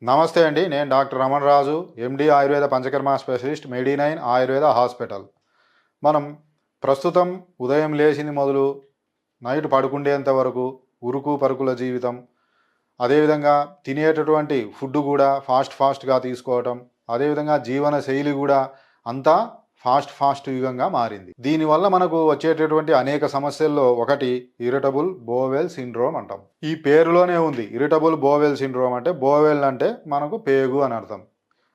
నమస్తే అండి. నేను డాక్టర్ రమణరాజు, ఎండి ఆయుర్వేద పంచకర్మ స్పెషలిస్ట్, మెడి9 ఆయుర్వేద హాస్పిటల్. మనం ప్రస్తుతం ఉదయం లేచింది మొదలు నైట్ పడుకుండేంత వరకు ఉరుకు పరుగుల జీవితం, అదేవిధంగా తినేటటువంటి ఫుడ్ కూడా ఫాస్ట్గా తీసుకోవటం, అదేవిధంగా జీవన శైలి కూడా అంతా ఫాస్ట్ యుగంగా మారింది. దీనివల్ల మనకు వచ్చేటటువంటి అనేక సమస్యల్లో ఒకటి ఇరిటబుల్ బోవెల్ సిండ్రోమ్ అంటాం. ఈ పేరులోనే ఉంది. ఇరిటబుల్ బోవెల్ సిండ్రోమ్ అంటే బోవెల్ అంటే మనకు పేగు అని అర్థం.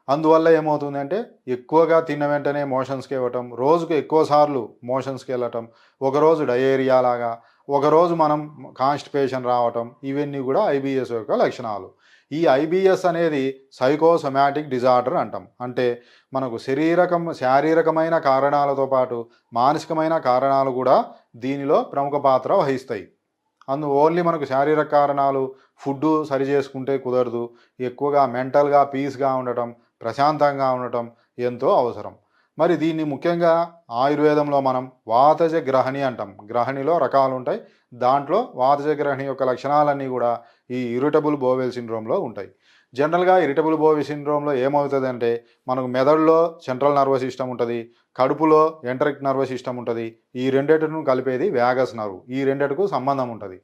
అందువల్ల ఏమవుతుందంటే ఎక్కువగా తిన్న వెంటనే మోషన్స్కి ఇవ్వటం, రోజుకు ఎక్కువ సార్లు మోషన్స్కి వెళ్ళటం, ఒకరోజు డయేరియా లాగా, ఒకరోజు మనం కాన్స్టిపేషన్ రావటం, ఇవన్నీ కూడా ఐబిఎస్ యొక్క లక్షణాలు. ఈ ఐబిఎస్ అనేది సైకోసొమాటిక్ డిజార్డర్ అంటాం. అంటే మనకు శారీరకమైన కారణాలతో పాటు మానసికమైన కారణాలు కూడా దీనిలో ప్రముఖ పాత్ర వహిస్తాయి. ఓన్లీ మనకు శారీరక కారణాలు ఫుడ్ సరి చేసుకుంటే కుదరదు. ఎక్కువగా మెంటల్గా పీస్గా ఉండటం, ప్రశాంతంగా ఉండటం ఎంతో అవసరం. మరి దీన్ని ముఖ్యంగా ఆయుర్వేదంలో మనం వాతజ గ్రహణి అంటాం. గ్రహణిలో రకాలు ఉంటాయి. దాంట్లో వాతజ గ్రహణి యొక్క లక్షణాలన్నీ కూడా ఈ ఇరిటబుల్ బోవెల్ సిండ్రోమ్లో ఉంటాయి. జనరల్గా ఇరిటబుల్ బోవెల్ సిండ్రోమ్లో ఏమవుతుంది అంటే మనకు మెదడులో సెంట్రల్ నర్వస్ సిస్టమ్ ఉంటుంది, కడుపులో ఎంటరిక్ నర్వస్ సిస్టమ్ ఉంటుంది. ఈ రెండింటిను కలిపేది వ్యాగస్ నర్వ్. ఈ రెండింటికి సంబంధం ఉంటుంది.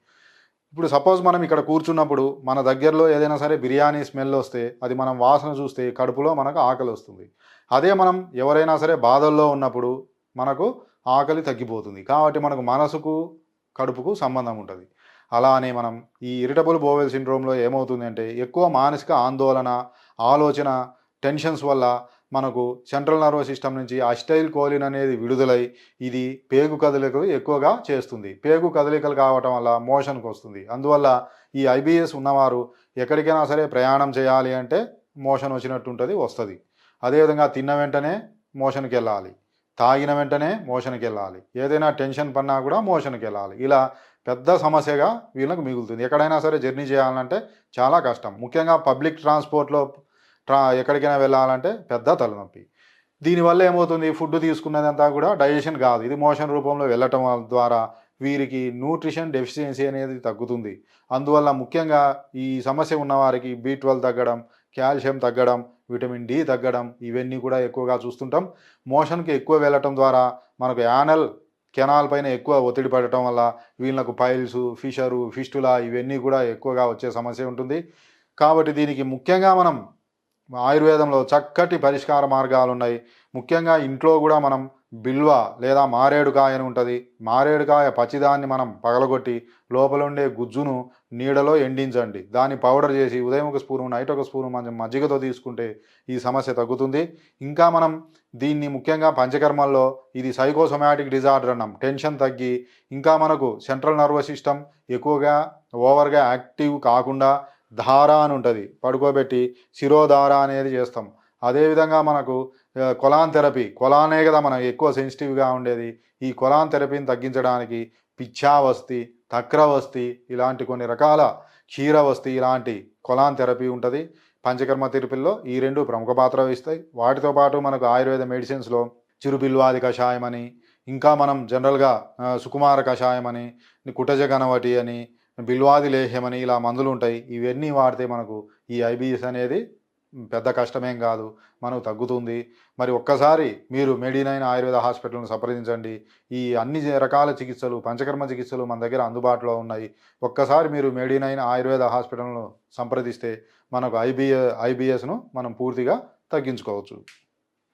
ఇప్పుడు సపోజ్ మనం ఇక్కడ కూర్చున్నప్పుడు మన దగ్గరలో ఏదైనా సరే బిర్యానీ స్మెల్ వస్తే, అది మనం వాసన చూస్తే కడుపులో మనకు ఆకలి వస్తుంది. అదే మనం ఎవరైనా సరే బాధల్లో ఉన్నప్పుడు మనకు ఆకలి తగ్గిపోతుంది. కాబట్టి మనకు మనసుకు కడుపుకు సంబంధం ఉంటుంది. అలానే మనం ఈ ఇరిటబుల్ బోవెల్ సిండ్రోమ్లో ఏమవుతుందంటే ఎక్కువ మానసిక ఆందోళన, ఆలోచన, టెన్షన్స్ వల్ల మనకు సెంట్రల్ నర్వస్ సిస్టమ్ నుంచి అసిటైల్ కోలిన్ అనేది విడుదలై ఇది పేగు కదలికలు ఎక్కువగా చేస్తుంది. పేగు కదలికలు కావటం వల్ల మోషన్కి వస్తుంది. అందువల్ల ఈ ఐబిఎస్ ఉన్నవారు ఎక్కడికైనా సరే ప్రయాణం చేయాలి అంటే మోషన్ వచ్చినట్టు ఉంటుంది, వస్తుంది. అదేవిధంగా తిన్న వెంటనే మోషన్కి వెళ్ళాలి, తాగిన వెంటనే మోషన్కి వెళ్ళాలి, ఏదైనా టెన్షన్ పన్నా కూడా మోషన్కి వెళ్ళాలి. ఇలా పెద్ద సమస్యగా వీళ్ళకి మిగులుతుంది. ఎక్కడైనా సరే జర్నీ చేయాలంటే చాలా కష్టం. ముఖ్యంగా పబ్లిక్ ట్రాన్స్పోర్ట్లో ఎక్కడికైనా వెళ్ళాలంటే పెద్ద తలనొప్పి. దీనివల్ల ఏమవుతుంది, ఫుడ్ తీసుకున్నదంతా కూడా డైజెషన్ కాదు, ఇది మోషన్ రూపంలో వెళ్ళటం ద్వారా వీరికి న్యూట్రిషన్ డెఫిషియన్సీ అనేది తగ్గుతుంది. అందువల్ల ముఖ్యంగా ఈ సమస్య ఉన్నవారికి B12 తగ్గడం, కాల్షియం తగ్గడం, విటమిన్ D తగ్గడం, ఇవన్నీ కూడా ఎక్కువగా చూస్తుంటాం. మోషన్కి ఎక్కువ వెళ్ళటం ద్వారా మనకు యానల్ కెనాల్ పైన ఎక్కువ ఒత్తిడి పడటం వల్ల వీళ్ళకు పైల్స్, ఫిస్టులా ఇవన్నీ కూడా ఎక్కువగా వచ్చే సమస్య ఉంటుంది. కాబట్టి దీనికి ముఖ్యంగా మనం ఆయుర్వేదంలో చక్కటి పరిష్కార మార్గాలు ఉన్నాయి. ముఖ్యంగా ఇంట్లో కూడా మనం బిల్వ లేదా మారేడుకాయ అని ఉంటుంది. మారేడుకాయ పచ్చిదాన్ని మనం పగలగొట్టి లోపల ఉండే గుజ్జును నీడలో ఎండించండి. దాన్ని పౌడర్ చేసి ఉదయం ఒక స్పూను, నైట్ ఒక స్పూను మజ్జిగతో తీసుకుంటే ఈ సమస్య తగ్గుతుంది. ఇంకా మనం దీన్ని ముఖ్యంగా పంచకర్మల్లో ఇది సైకోసొమాటిక్ డిజార్డర్ అన్నాం. టెన్షన్ తగ్గి ఇంకా మనకు సెంట్రల్ నర్వస్ సిస్టమ్ ఎక్కువగా ఓవర్గా యాక్టివ్ కాకుండా ధార అని ఉంటుంది, పడుకోబెట్టి శిరోధార అనేది చేస్తాం. అదేవిధంగా మనకు కొలాన్ థెరపీ, కొలానే కదా మనం ఎక్కువ సెన్సిటివ్గా ఉండేది. ఈ కొలాన్ థెరపీని తగ్గించడానికి పిచ్చావస్తి, తక్రవస్తి ఇలాంటి కొన్ని రకాల క్షీరవస్తి ఇలాంటి కొలాన్ థెరపీ ఉంటుంది. పంచకర్మ థెరపీల్లో ఈ రెండు ప్రముఖ పాత్ర వహిస్తాయి. వాటితో పాటు మనకు ఆయుర్వేద మెడిసిన్స్లో చిరుబిల్వాది కషాయం అని, ఇంకా మనం జనరల్గా సుకుమార కషాయం అని, కుటజ గణవటి అని, బిల్వాది లేహ్యం అని ఇలా మందులు ఉంటాయి. ఇవన్నీ వాడితే మనకు ఈ ఐబిఎస్ అనేది పెద్ద కష్టమేం కాదు, మనకు తగ్గుతుంది. మరి ఒక్కసారి మీరు మెడి9 ఆయుర్వేద హాస్పిటల్ను సంప్రదించండి. ఈ అన్ని రకాల చికిత్సలు, పంచకర్మ చికిత్సలు మన దగ్గర అందుబాటులో ఉన్నాయి. ఒక్కసారి మీరు మెడి9 ఆయుర్వేద హాస్పిటల్ను సంప్రదిస్తే మనకు ఐబిఎస్ను మనం పూర్తిగా తగ్గించుకోవచ్చు.